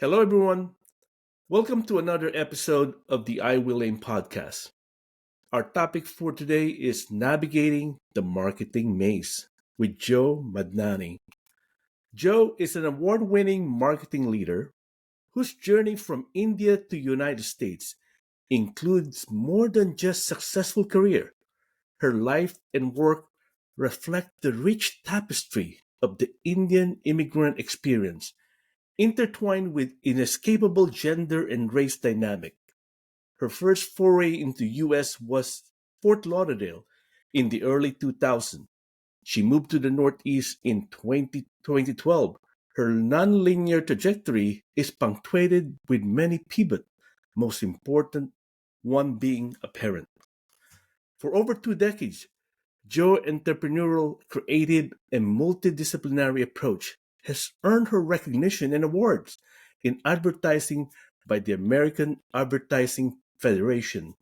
Hello, everyone. Welcome to another episode of the IWillAim podcast. Our topic for today is navigating the marketing maze with Joe Madnani. Joe is an award winning marketing leader whose journey from India to United States includes more than just successful career. Her life and work reflect the rich tapestry of the Indian immigrant experience intertwined with inescapable gender and race dynamic. Her first foray into US was Fort Lauderdale in the early 2000s. She moved to the Northeast in 2012. Her nonlinear trajectory is punctuated with many pivots, most important one being a parent. For over 2 decades, Joe's entrepreneurial, creative, and multidisciplinary approach has earned her recognition and awards in advertising by the American Advertising Federation.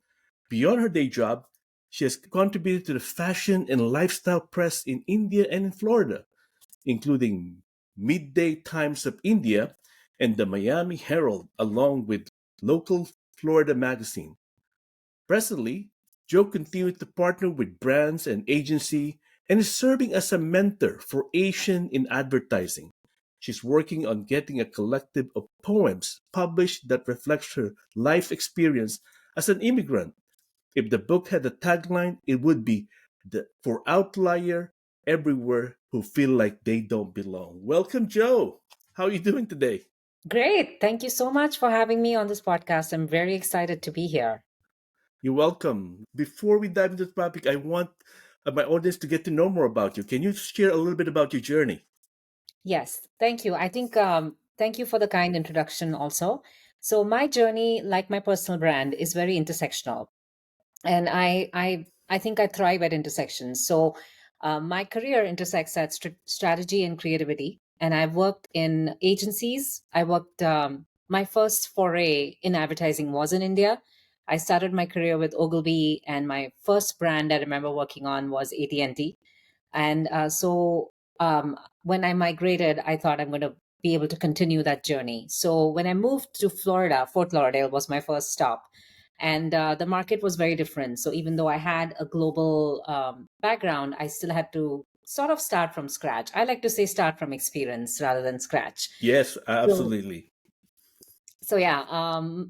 Beyond her day job, she has contributed to the fashion and lifestyle press in India and in Florida, including Midday Times of India and the Miami Herald, along with local Florida magazine. Presently, Joe continues to partner with brands and agency and is serving as a mentor for Asian in advertising. She's working on getting a collective of poems published that reflects her life experience as an immigrant. If the book had a tagline, it would be for outlier everywhere who feel like they don't belong. Welcome, Joe. How are you doing today? Great. Thank you so much for having me on this podcast. I'm very excited to be here. You're welcome. Before we dive into the topic, I want my audience to get to know more about you. Can you share a little bit about your journey? Yes, thank you. Thank you for the kind introduction also. So my journey, like my personal brand, is very intersectional. And I think I thrive at intersections. So my career intersects at strategy and creativity. And I've worked in agencies. My first foray in advertising was in India. I started my career with Ogilvy, and my first brand I remember working on was AT&T. And when I migrated, I thought I'm going to be able to continue that journey. So when I moved to Florida, Fort Lauderdale was my first stop, and the market was very different. So even though I had a global background, I still had to sort of start from scratch. I like to say start from experience rather than scratch. Yes, So absolutely. so yeah,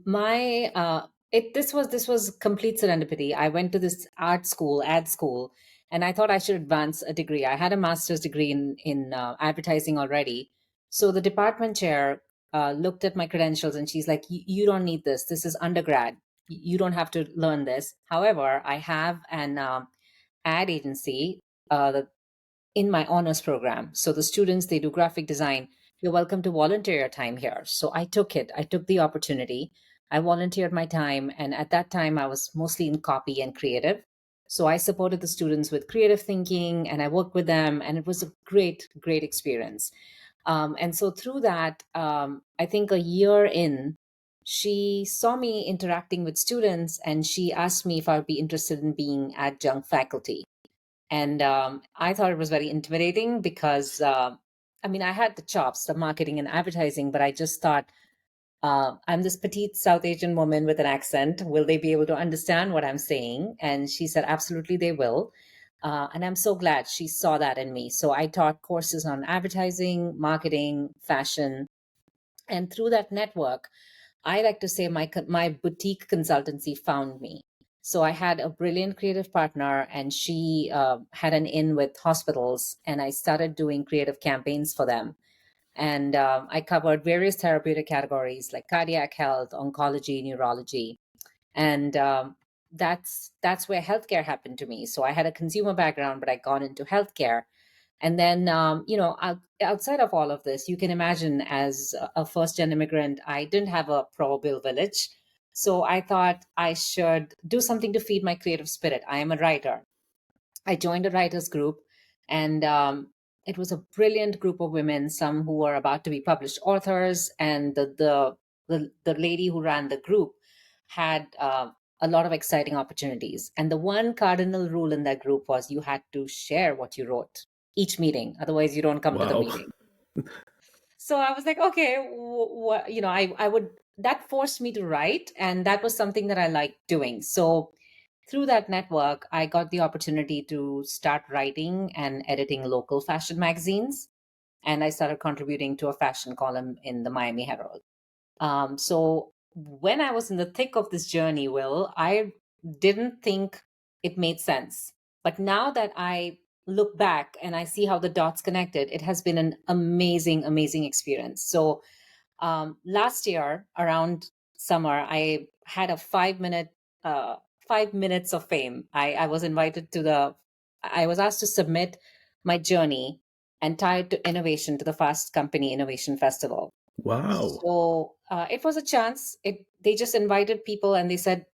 my it this was complete serendipity. I went to this art school, ad school, and I thought I should advance a degree. I had a master's degree in advertising already. So the department chair looked at my credentials, and she's like, You don't need this. This is undergrad. You don't have to learn this." However, I have an ad agency in my honors program. So the students, they do graphic design. You're welcome to volunteer your time here. So I took it. I took the opportunity. I volunteered my time. And at that time, I was mostly in copy and creative. So I supported the students with creative thinking, and I worked with them. And it was a great, great experience. And so through that, I think a year in, she saw me interacting with students, and she asked me if I would be interested in being adjunct faculty. And I thought it was very intimidating because, I mean, I had the chops, the marketing and advertising, but I just thought, I'm this petite South Asian woman with an accent. Will they be able to understand what I'm saying? And she said, absolutely, they will. And I'm so glad she saw that in me. So I taught courses on advertising, marketing, fashion. And through that network, I like to say my boutique consultancy found me. So I had a brilliant creative partner, and she had an in with hospitals, and I started doing creative campaigns for them. And I covered various therapeutic categories like cardiac health, oncology, neurology, and that's where healthcare happened to me. So I had a consumer background, but I got into healthcare. And then, outside of all of this, you can imagine as a first gen immigrant, I didn't have a Pro village. So I thought I should do something to feed my creative spirit. I am a writer. I joined a writers group, and it was a brilliant group of women, some who were about to be published authors. And the lady who ran the group had a lot of exciting opportunities. And the one cardinal rule in that group was you had to share what you wrote each meeting. Otherwise, you don't come to the Wow. meeting. So I was like, okay, I would, that forced me to write. And that was something that I liked doing. So through that network, I got the opportunity to start writing and editing local fashion magazines. And I started contributing to a fashion column in the Miami Herald. So when I was in the thick of this journey, Will, I didn't think it made sense. But now that I look back and I see how the dots connected, it has been an amazing, amazing experience. So last year around summer, I had a 5 minute, 5 minutes of fame. I was invited to I was asked to submit my journey and tie it to innovation to the Fast Company Innovation Festival. Wow. So it was a chance. They just invited people and they said,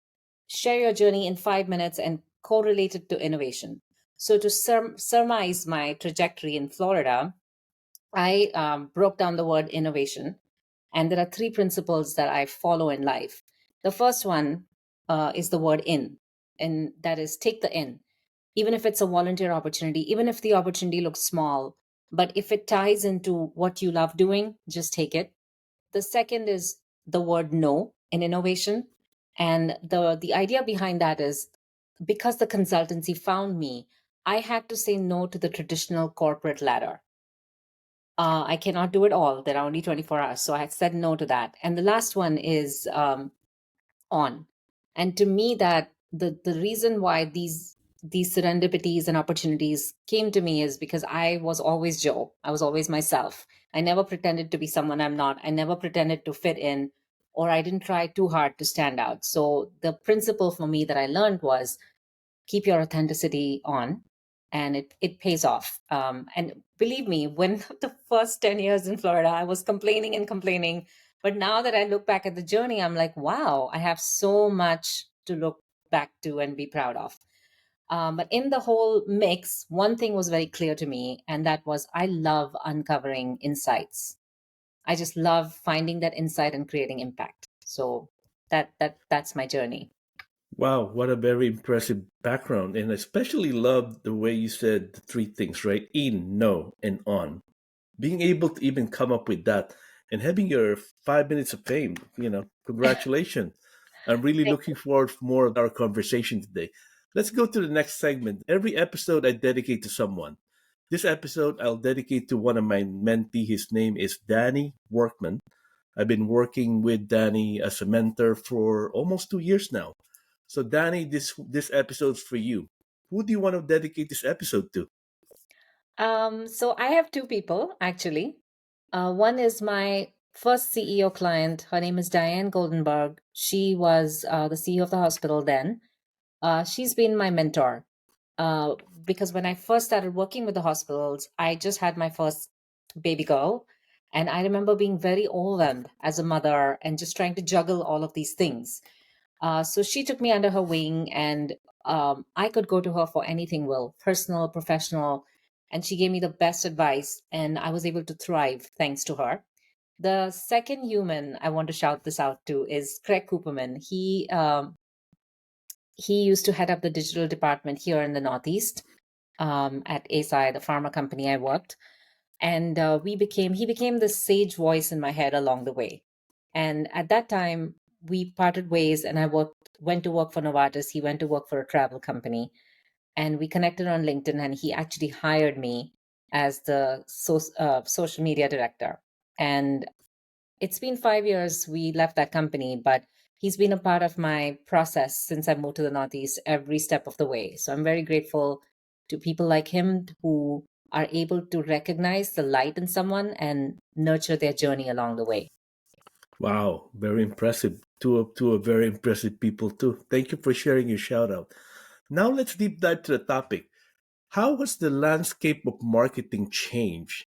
share your journey in 5 minutes and correlate it to innovation. So to surmise my trajectory in Florida, I broke down the word innovation, and there are three principles that I follow in life. The first one is the word in, and that is take the in. Even if it's a volunteer opportunity, even if the opportunity looks small, but if it ties into what you love doing, just take it. The second is the word no in innovation. And the idea behind that is because the consultancy found me, I had to say no to the traditional corporate ladder. I cannot do it all. There are only 24 hours. So I had said no to that. And the last one is on. And to me, that the reason why these serendipities and opportunities came to me is because I was always Joe. I was always myself. I never pretended to be someone I'm not. I never pretended to fit in, or I didn't try too hard to stand out. So the principle for me that I learned was keep your authenticity on, and it pays off. And believe me, when the first 10 years in Florida, I was complaining and complaining, but now that I look back at the journey, I'm like, wow, I have so much to look back to and be proud of. But in the whole mix, one thing was very clear to me, and that was I love uncovering insights. I just love finding that insight and creating impact. So that's my journey. Wow, what a very impressive background. And I especially love the way you said the three things, right? In, no, and on. Being able to even come up with that and having your 5 minutes of fame, congratulations. I'm really looking forward for more of our conversation today. Let's go to the next segment. Every episode I dedicate to someone. This episode I'll dedicate to one of my mentee. His name is Danny Workman. I've been working with Danny as a mentor for almost 2 years now. So Danny, this episode's for you. Who do you want to dedicate this episode to? So I have two people actually. One is my first CEO client. Her name is Diane Goldenberg. She was the CEO of the hospital then. She's been my mentor uh, because when I first started working with the hospitals, I just had my first baby girl. And I remember being very overwhelmed as a mother and just trying to juggle all of these things. So she took me under her wing, and I could go to her for anything, Will, personal, professional. And she gave me the best advice, and I was able to thrive thanks to her. The second human I want to shout this out to is Craig Cooperman. He used to head up the digital department here in the Northeast at ASI, the pharma company I worked. And he became the sage voice in my head along the way. And at that time, we parted ways, and went to work for Novartis. He went to work for a travel company, and we connected on LinkedIn. And he actually hired me as the social media director. And it's been 5 years we left that company, but he's been a part of my process since I moved to the Northeast every step of the way. So I'm very grateful to people like him who are able to recognize the light in someone and nurture their journey along the way. Wow, very impressive. Two of very impressive people too. Thank you for sharing your shout out. Now let's deep dive to the topic. How has the landscape of marketing changed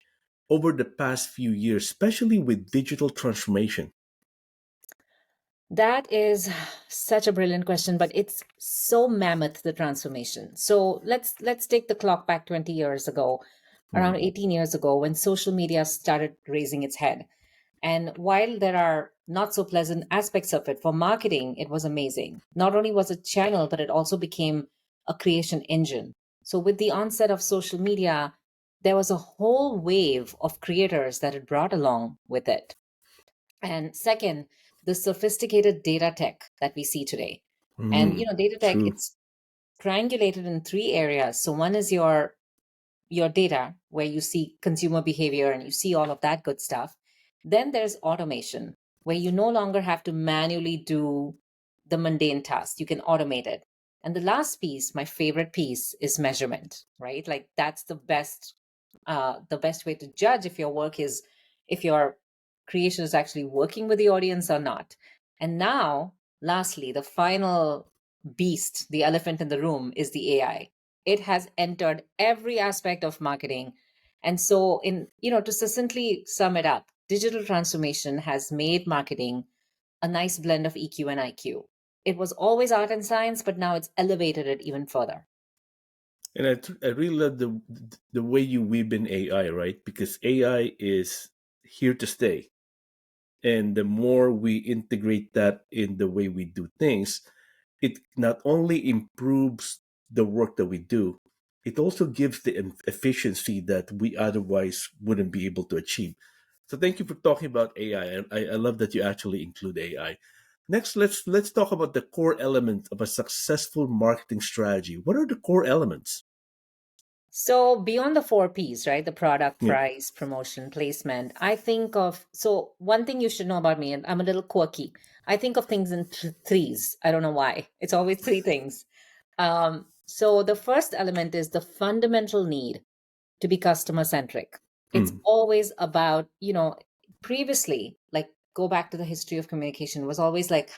over the past few years, especially with digital transformation? That is such a brilliant question, but it's so mammoth, the transformation. So let's take the clock back 20 years ago, around Mhm. 18 years ago, when social media started raising its head. And while there are not so pleasant aspects of it, for marketing, it was amazing. Not only was it channel, but it also became a creation engine. So with the onset of social media, there was a whole wave of creators that it brought along with it. And second, the sophisticated data tech that we see today. And Mm, data tech, true. it's triangulated in three areas. So one is your data, where you see consumer behavior and you see all of that good stuff. Then there's automation, where you no longer have to manually do the mundane tasks. You can automate it. And the last piece, my favorite piece, is measurement, right? Like that's the best way to judge if your creation is actually working with the audience or not. And now, lastly, the final beast, the elephant in the room, is the AI. It has entered every aspect of marketing. And so, to succinctly sum it up, digital transformation has made marketing a nice blend of EQ and IQ. It was always art and science, but now it's elevated it even further. And I really love the way you weave in AI, right? Because AI is here to stay. And the more we integrate that in the way we do things, it not only improves the work that we do, it also gives the efficiency that we otherwise wouldn't be able to achieve. So thank you for talking about AI. I love that you actually include AI. Next, let's talk about the core elements of a successful marketing strategy. What are the core elements? So beyond the four P's, right? The product, Yeah. price, promotion, placement. So one thing you should know about me, and I'm a little quirky. I think of things in threes. I don't know why. It's always three things. So the first element is the fundamental need to be customer centric. It's Mm, always about, previously, like go back to the history of communication, was always like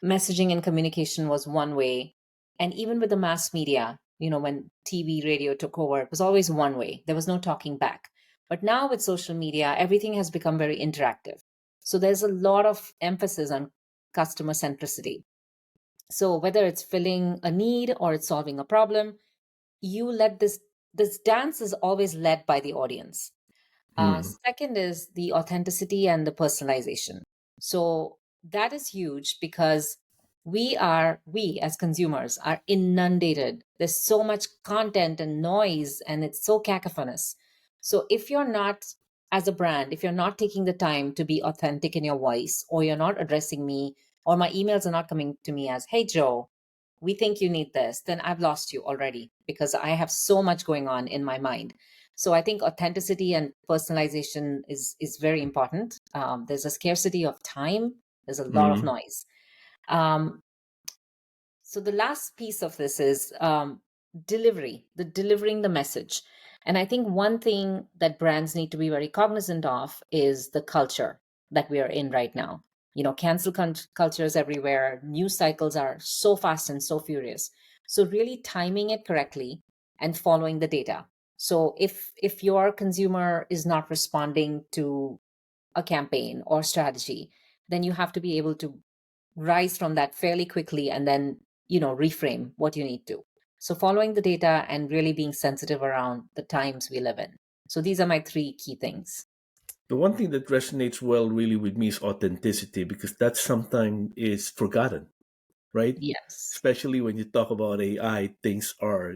messaging and communication was one way. And even with the mass media, when TV, radio took over, it was always one way. There was no talking back. But now with social media, everything has become very interactive. So there's a lot of emphasis on customer centricity. So whether it's filling a need or it's solving a problem, you let this dance is always led by the audience. mm, Second is the authenticity and the personalization. So that is huge because we as consumers are inundated. There's so much content and noise, and it's so cacophonous. So if you're not, as a brand, if you're not taking the time to be authentic in your voice, or you're not addressing me, or my emails are not coming to me as, hey, Joe, we think you need this, then I've lost you already because I have so much going on in my mind. So I think authenticity and personalization is very important. There's a scarcity of time. There's a lot of mm. noise. Um, so the last piece of this is delivering the message. And I think one thing that brands need to be very cognizant of is the culture that we are in right now. Cancel cultures everywhere. News cycles are so fast and so furious. So really timing it correctly and following the data. So if your consumer is not responding to a campaign or strategy, then you have to be able to rise from that fairly quickly and then reframe what you need to. So following the data and really being sensitive around the times we live in. So these are my three key things. The one thing that resonates well really with me is authenticity because that sometimes is forgotten, right? Yes. Especially when you talk about AI, things are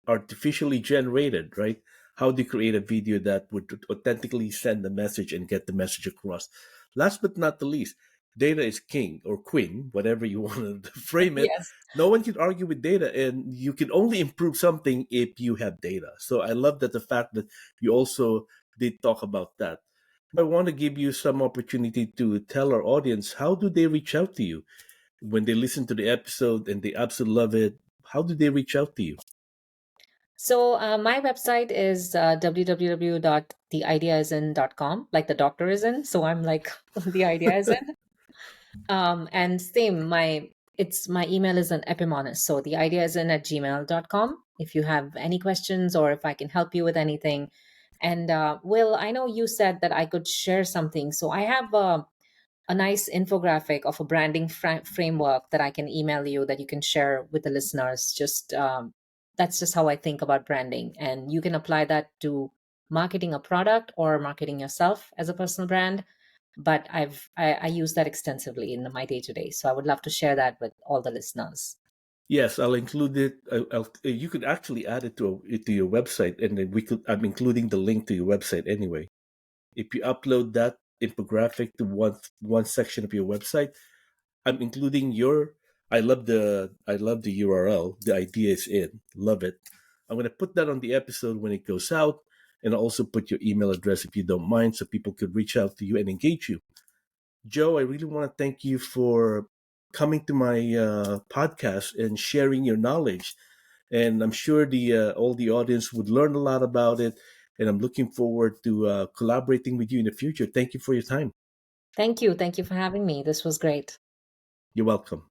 artificially generated, right? How do you create a video that would authentically send the message and get the message across? Last but not the least, data is king or queen, whatever you want to frame it. Yes. No one can argue with data, and you can only improve something if you have data. So I love that the fact that you also did talk about that. I want to give you some opportunity to tell our audience how do they reach out to you when they listen to the episode and they absolutely love it. How do they reach out to you? So my website is www.theideaisen.com, like the doctor is in. So I'm like the idea is in. And same, my email is an epimonus. So the idea is in at gmail.com. If you have any questions or if I can help you with anything. And Will, I know you said that I could share something. So I have a nice infographic of a branding framework that I can email you that you can share with the listeners. Just that's just how I think about branding. And you can apply that to marketing a product or marketing yourself as a personal brand, but I use that extensively in my day to day. So I would love to share that with all the listeners. Yes, I'll include it. You could actually add it to your website, and then we could. I'm including the link to your website anyway. If you upload that infographic to one section of your website, I'm including your. I love the URL. The idea is in. Love it. I'm gonna put that on the episode when it goes out, and I'll also put your email address if you don't mind, so people could reach out to you and engage you. Joe, I really want to thank you for coming to my podcast and sharing your knowledge. And I'm sure the all the audience would learn a lot about it. And I'm looking forward to collaborating with you in the future. Thank you for your time. Thank you. Thank you for having me. This was great. You're welcome.